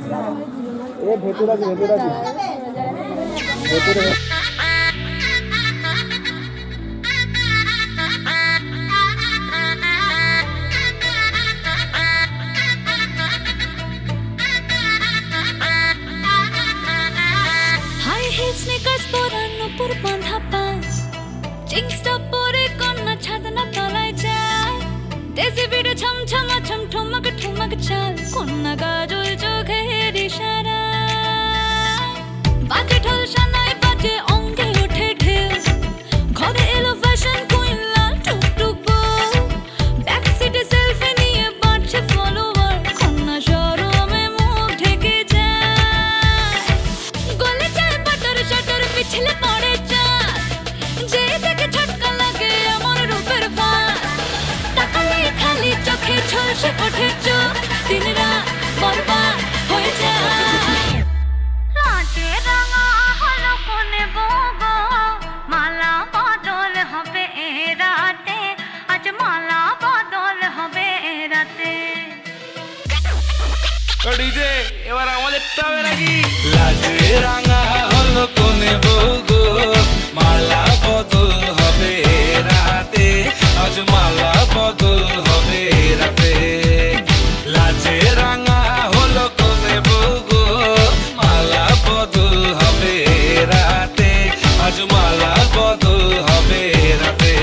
এ ভেতরে আছে ভেতরে হাই হিল স্নিকার্স পরানো পর বাঁধা পা জিন্সটা পরে কন্যা ছাদনা তলায় যায় দেশি বিড়ে ছমছমা ছমঠমক ঠমক চাল কন্যা গাজল চোখের ইশারা বাজে ঢোল সানাই বাজে অঙ্গে ওঠে ঢেউ ঘরে এলো ফ্যাশন কুইন লাল টুকটুক বউ ব্যাক সিটে সেলফি নিয়ে বাড়ছে ফলোয়ার কন্যা শরমে মুখ ঢেকে যায় গলে যায় বাটার শাটার পিছলে পড়ে চাঁদ যে দেখে ছটকা লাগে আমার রূপের ফাঁদ তাকালে খালি চোখে ঝলসে ওঠে চোখ দিন রাত বরবাদ হয়ে যায় লাজে রাঙা হলো কোনে বগো মালা বদল হবে এ রাতে আজ মালা বদল হবে এ রাতে ডিজে এবার আমাদেরটা হবে নাকি লাজে রাঙা হলো কোনে বউগো মালা বদল হবে রাতে আজ মালা বদল হবে রাতে লাজে রাঙা হলো কোনে বউগো মালা বদল হবে রাতে আজ মালা বদল হবে রাতে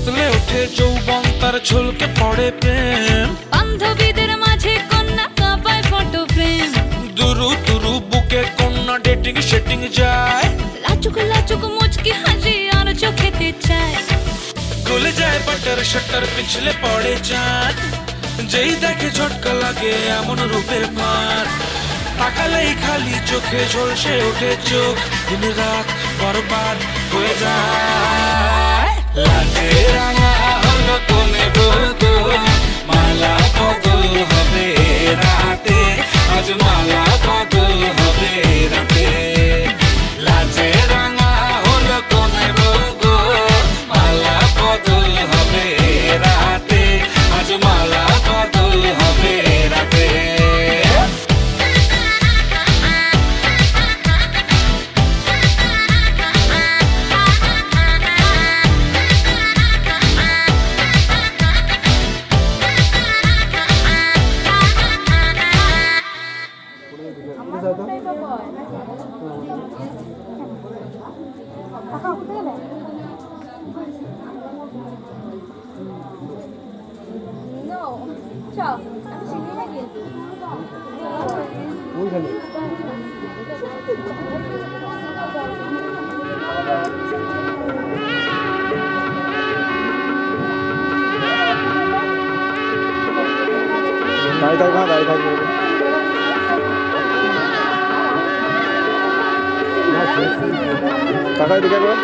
উতলে উঠে যৌবন তার ঝলকে পড়ে প্রেম বান্ধবীদের মাঝে কন্যা কাঁপায় ফটো ফ্রেম দুরু দুরু বুকে কন্যা ডেটিং সেটিং যায় লাচুক লাচুক মুচকি হাসি আর চোখেতে চায় গলে যায় বাটার শাটার পিছলে পড়ে চাঁদ যেই দেখে ঝটকা লাগে এমন রূপের ভার তাকালেই খালি চোখে ঝলসে ওঠে চোখ দিন রাত বরবাদ হয়ে যায় লাজে রাঙা হলো কোনে বউগো মালা বদল হবে রাতে আজ মালা বদল হবে রাতে লাজে রাঙা হলো কোনে বউগো মালা বদল হবে রাতে আজ মালা বদল হবে রাতে ওইখানে দাঁড়িয়ে থাকবে না দাঁড়িয়ে থাকবে টাকা দিকে একবার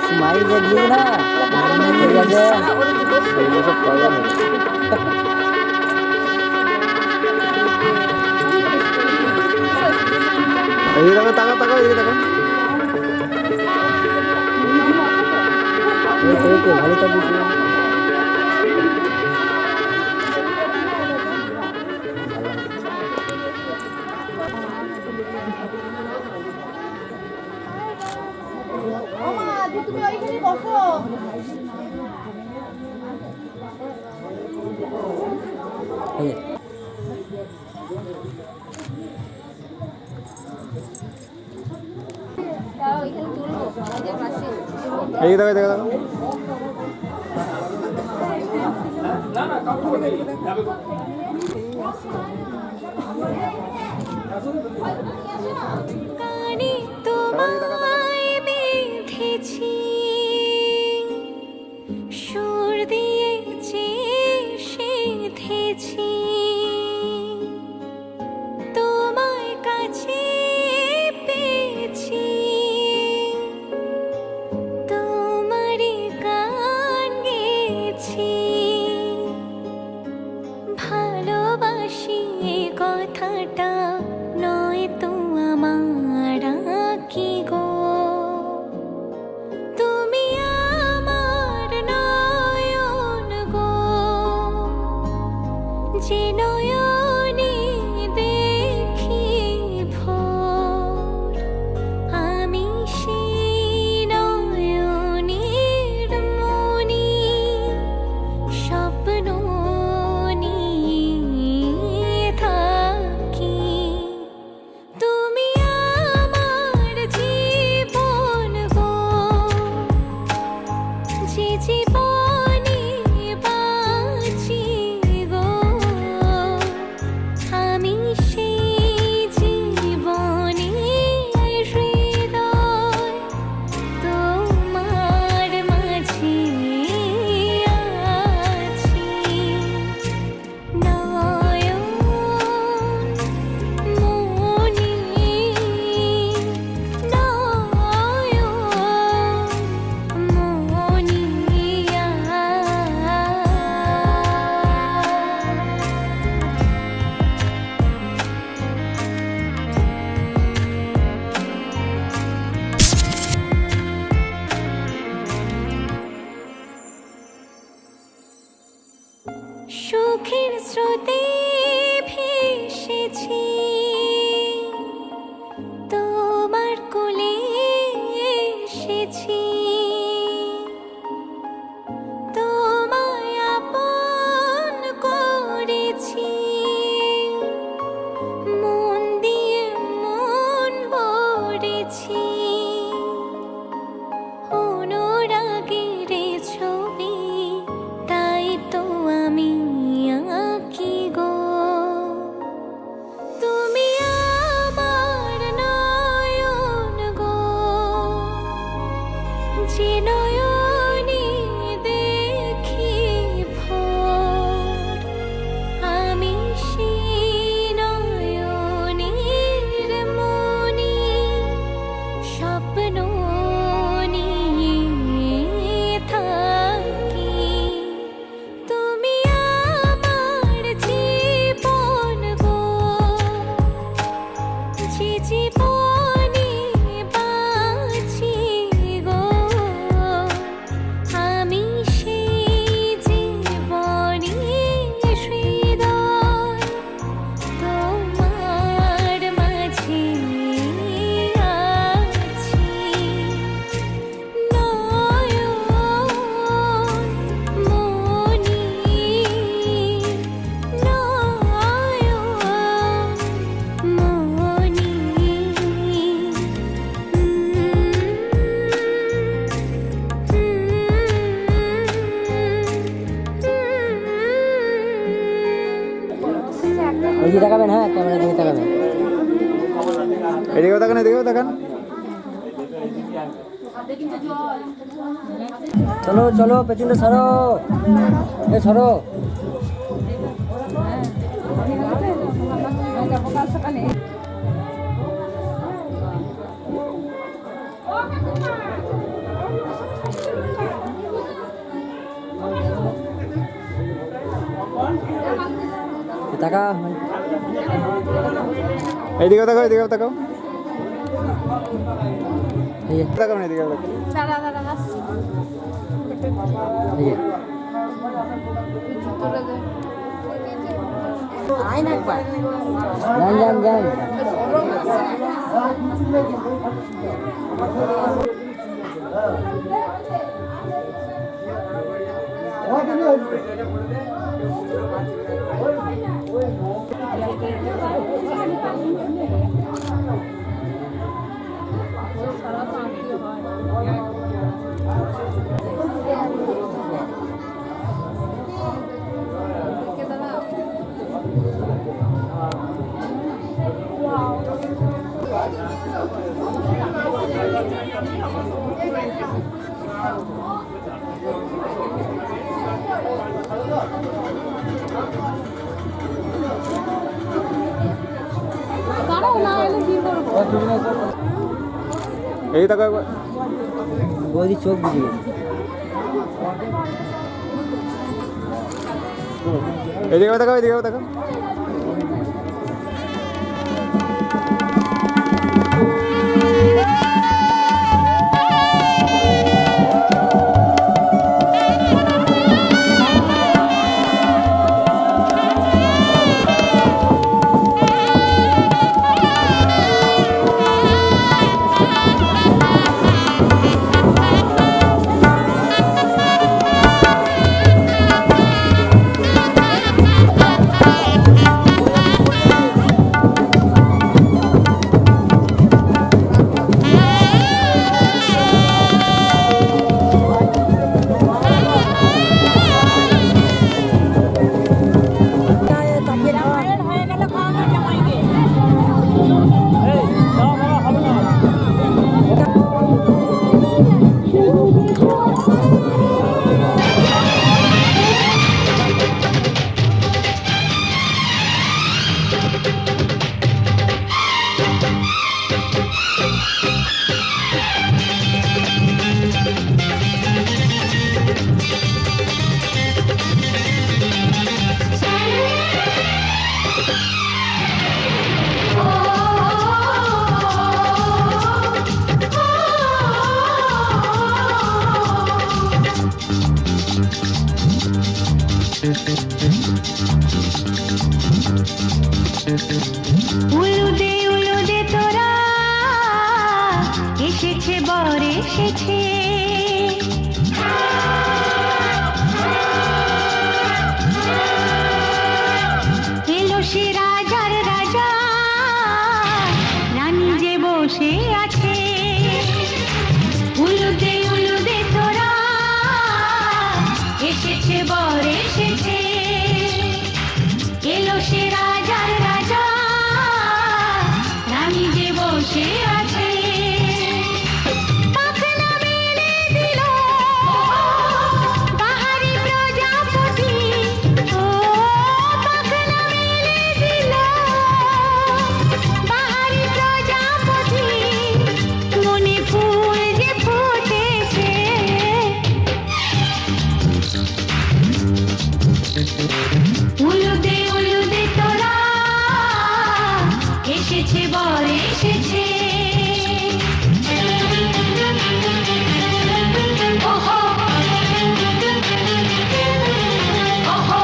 स्माइल देखिए ना सब पागल है এই দেখো টাকা টাকা এই দেখো ভালো চালিয়েছি তুমি ওইখানে বসো এই যে। এই দেখো দেখো দেখো কানে তোমায় বেঁধেছি, সুর দিয়েছি সেধেছি, তোমায় কাছে পেয়েছি, তোমারই গান গেয়েছি। ভালোবাসি এ কথাটা নয় তো আমার কি গো, তুমি আমার নয়ন গো, যে নয়নে দেখি ভোর, আমি সেই নয়নের মনি, স্বপ্ন নিয়ে থাকি। তুমি আমার জীবন গো, যে জীবনে বাঁচি গো, আমি সেই জীবনের হৃদয় তোমার মাঝে আছি। নয়ন মনি, নয়ন মনিয়া। সুখের স্রোতে ভেসেছি, তোমার কোলে এসেছি, তোমায় আপন করেছি, মন দিয়ে মন ভরেছি, অনুরাগের ছবি তাই তো আমি আঁকি গো। তুমি আমার নয়ন গো, যে নয়নে দেখি ভোর, আমি সেই নয়নের মনি, স্বপ্ন নিয়ে থাকি। তুমি আমার জীবন গো, যে জীবনে বাঁচি গো, আমি সেই জীবনের হৃদয় তোমার মাঝে আছি। নয়ন মনি, নয়ন মনি। এই যে তাকাবেন, হ্যাঁ ক্যামেরা দিকে তাকাবেন। এদিকেও তাকান এদিকেও তাকান চলো চলো পেছনে সরো, এ সরো। টাকা এইদিকেও তাকাও এদিকেও তাকাও এই যে, তাকাও না এদিকেও তাকাও এই যে। যান যান যান। এই দেখো একবার বৌদি চোখ বুঝে গেছে। এদিকে দেখো এদিকে দেখো উলুদে তোরা এসেছে বর এসেছে এলো সে রাজার রাজা রানী যে বসে আছে উলুদে তোরা এসেছে বর এসেছে এলো সে রাজার রাজা রানী যে বসে আছে পাখনা মেলে দিল বাহারি প্রজাপতি ও পাখনা মেলে দিল বাহারি প্রজাপতি মনে ফুল যে ফুটেছে উলুদে তোরা এসেছে বর এসেছে ওহো ওহো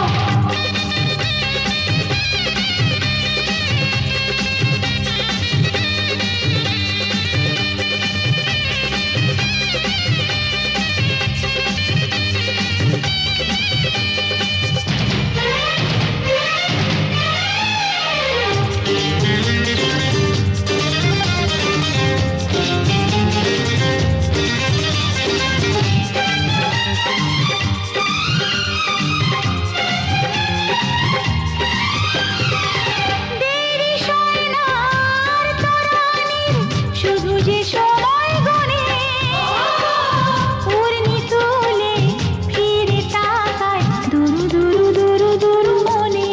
শুধু যে সময় গনে উড়নি তুলে ফিরে তাকায় দুরু দুরু দুরু দুরু মনে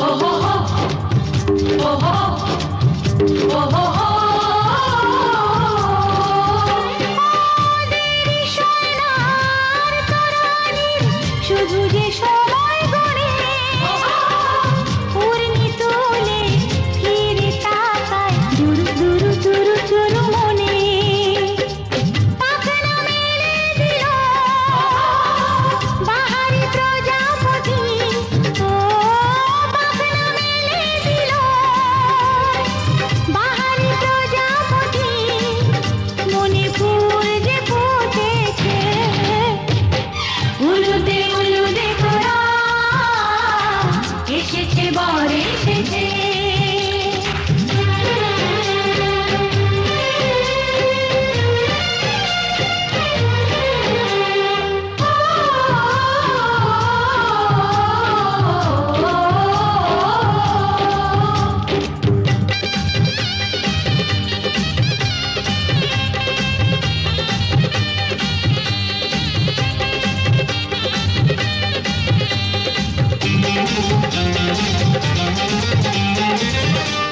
ওহো ওহো ওহো দেরি সোনার তরানির শুধু যে সময় গনে উড়নি তুলে ফিরে তাকায় দুরু দুরু দুরু দুরু মনে পাখনা মেলে দিল বাহারি প্রজাপতি ও পাখনা মেলে দিল বাহারি প্রজাপতি মনে ফুল যে ফুটেছে উলুদে এসেছে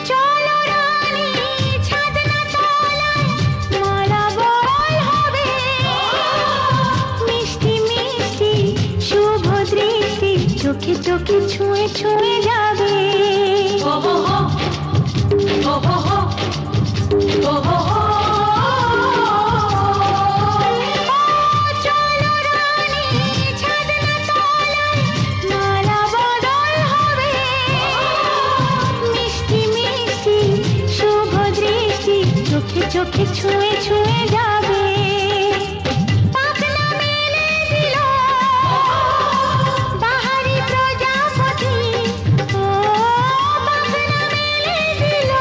চলো রানী ছাদনা তলায় মালা বরণ হবে মিষ্টি মিষ্টি শুভ দৃষ্টি চোখে চোখে ছুঁয়ে ছুঁয়ে যাবে চলো রানী ছাদনা তলায় মালা বদল হবে মিষ্টি মিষ্টি শুভ দৃষ্টি চোখে চোখে ছুঁয়ে ছুঁয়ে যাবে পাখনা মেলে দিল বাহারি প্রজাপতি ও পাখনা মেলে দিল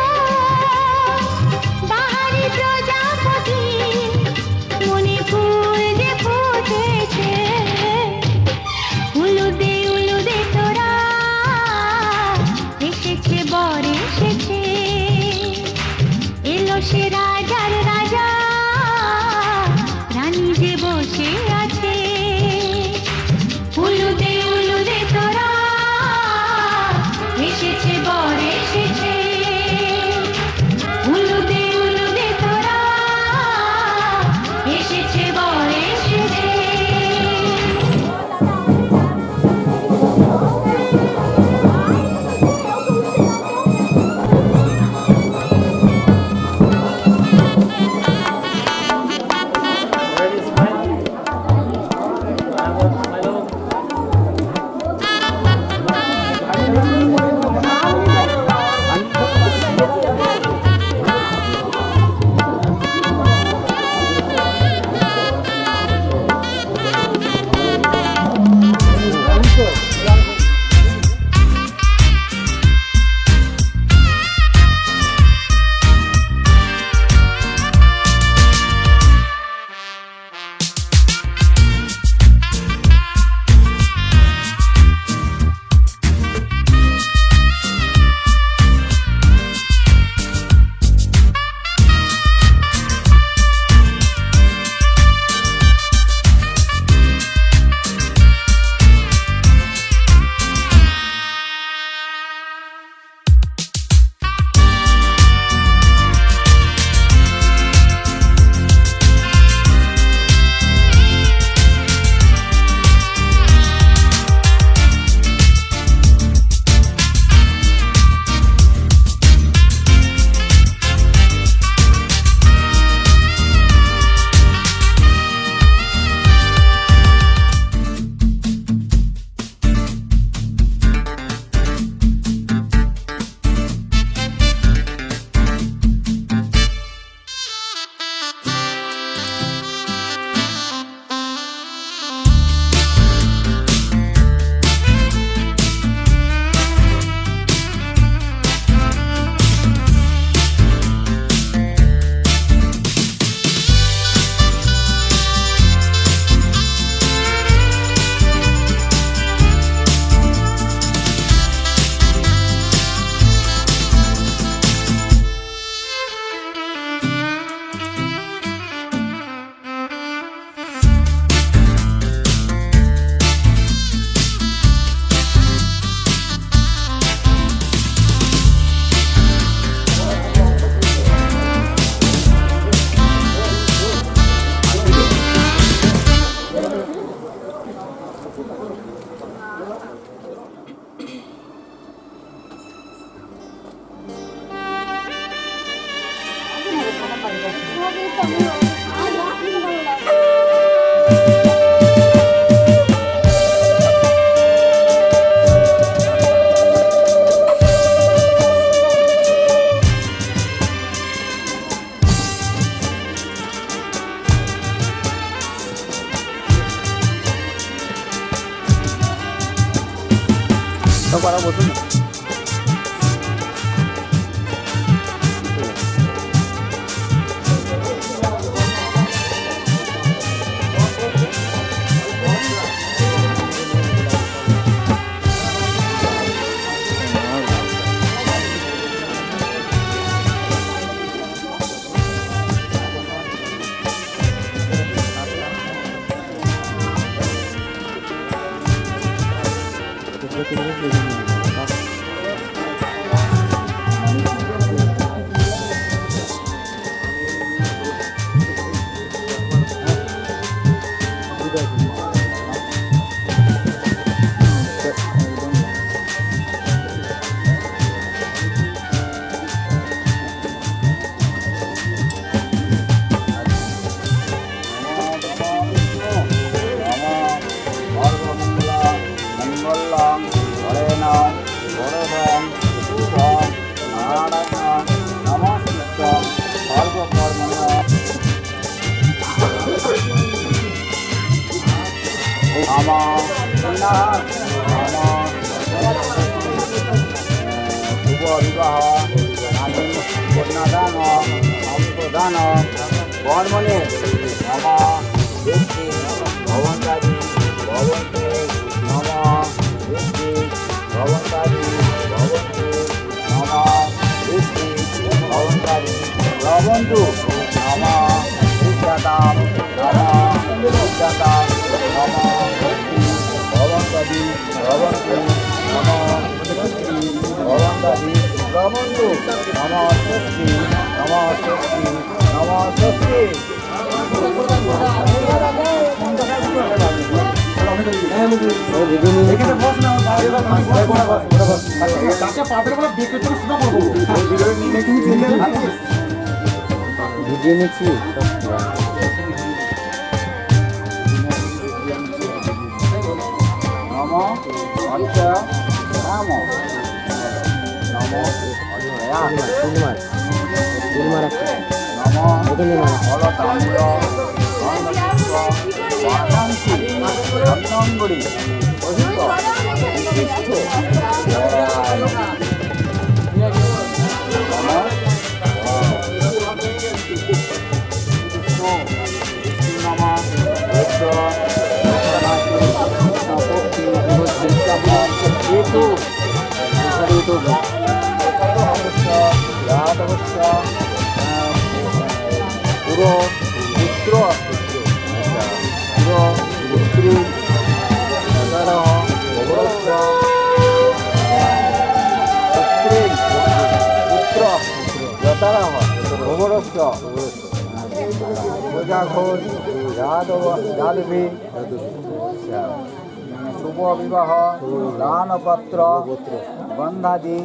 বাহারি প্রজাপতি মনে ফুল যে ফুটেছে উলুদে তোরা এসেছে বর এসেছে এলো সে রাজার রাজা রানী যে বসে আছে উলুদে তোরা এসেছে বর এসেছে উলুদে তোরা এসেছে বর এসেছে para botón. শুভ বিবাহ আমি কন্যাদান অন্তদান কর্মণে নম ব্যক্তি ভবন্তাদি ভবন্তে নম ব্যক্তি ভবন্তাদি ভবন্তে নম ব্যক্তি ভবন্তাদি ভবন্তু নম বিদ্যাতাম নম বিদ্যাতাম নম ব্যক্তি ভবন্তাদি ভবন্তে নম ব্যক্তি ভবন্তাদি ভবন্তু নম স্বস্তি নম স্বস্তি নম স্বস্তি। ভিডিও নিচ্ছি নম অর্চ রাম নম অজয়া তিলমার একটা নম এখানে না অলতাম্র বাধাংশি রত্নঙ্গুরি অহিত বিশিষ্ট পুরো পুত্র পুরো পুত্রী পুত্র যতারহ ভোগরস্য প্রজা ঘোষ যাদব যাদবী শুভ বিবাহ দানপত্র বন্ধাদি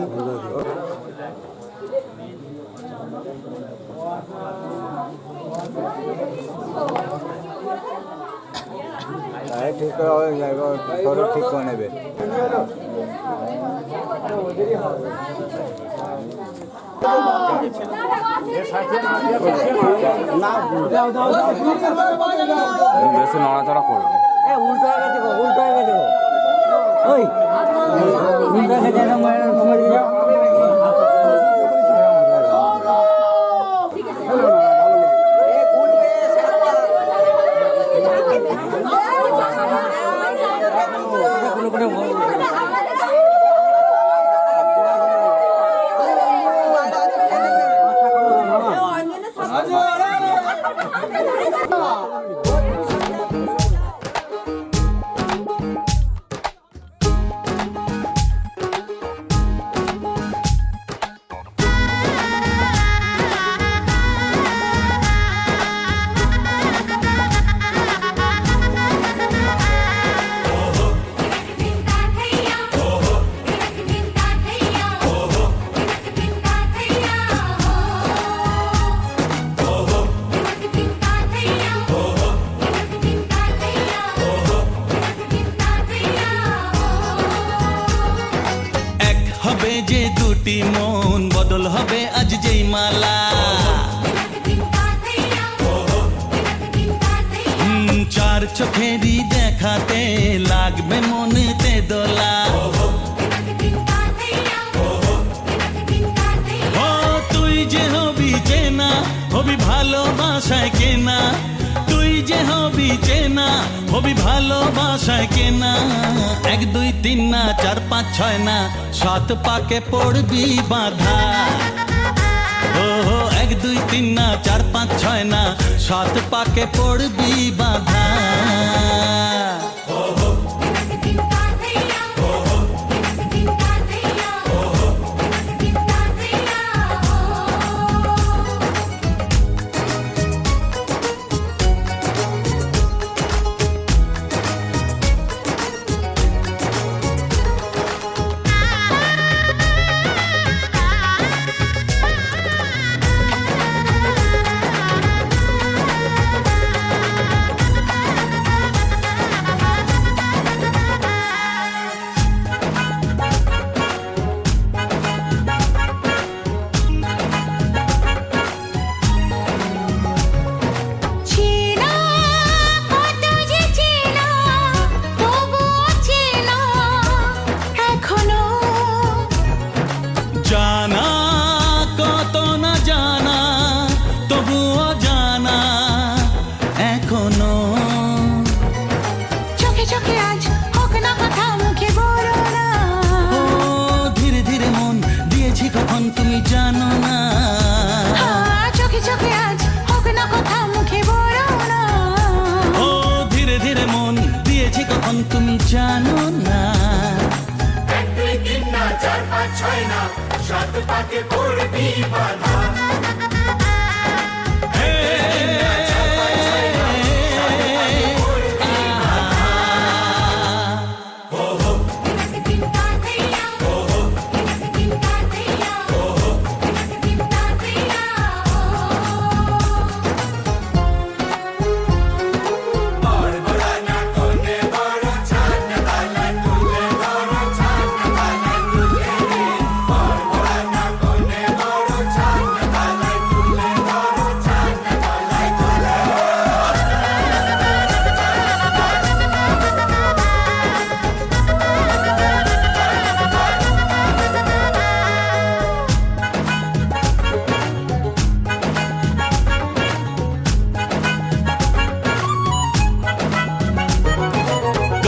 ঠিক করে ঠিক করে নেবে। বেশি নড়াচড়া করবে উল্টো হয়ে গেছে গো, উল্টো হয়ে গেছে গো। ওই উল্টো হয়ে গেছে না মায়ের সময় দিয়ে হবে যে দুটি মন বদল হবে আজ যেই মালা চার চোখেরই দেখাতে লাগবে মনেতে দোলা ও তুই যে হবি চেনা হবি ভালোবাসায় কেনা তুই যে হবি চেনা হবি ভালোবাসায় কেনা 1 2 3 না 4 5 6 না 7 পাকে পড়বি বাধা ও 1 2 3 না 4 5 6 না 7 পাকে পড়বি বাধা চোখে আজ হোক না কথা মুখে বলো না ও ধীরে ধীরে মন দিয়েছি কখন তুমি জানো না চোখে চোখে আজ হোক না কথা মুখে বলো না ও ধীরে ধীরে মন দিয়েছি কখন তুমি জানো না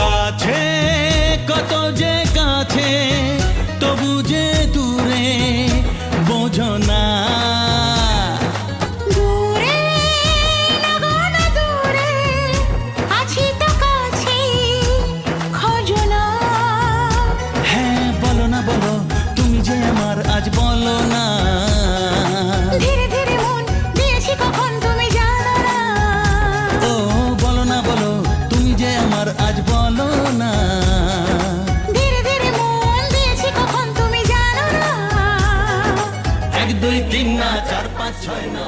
কাছে কত যে কাছে তবু যে দূরে বোঝো না দূরে লাগো না দূরে আছি তো কাছে খোঁজো না হ্যাঁ বলো না বলো তুমি যে আমার আজ বলো না ধীরে ধীরে মন দিয়েছি কখন তুমি জানো না ও বলো না বলো তুমি যে আমার আজ বলো না ধীরে ধীরে মন দিয়েছি কখন তুমি জানো না 1 2 3 না 4 5 6 না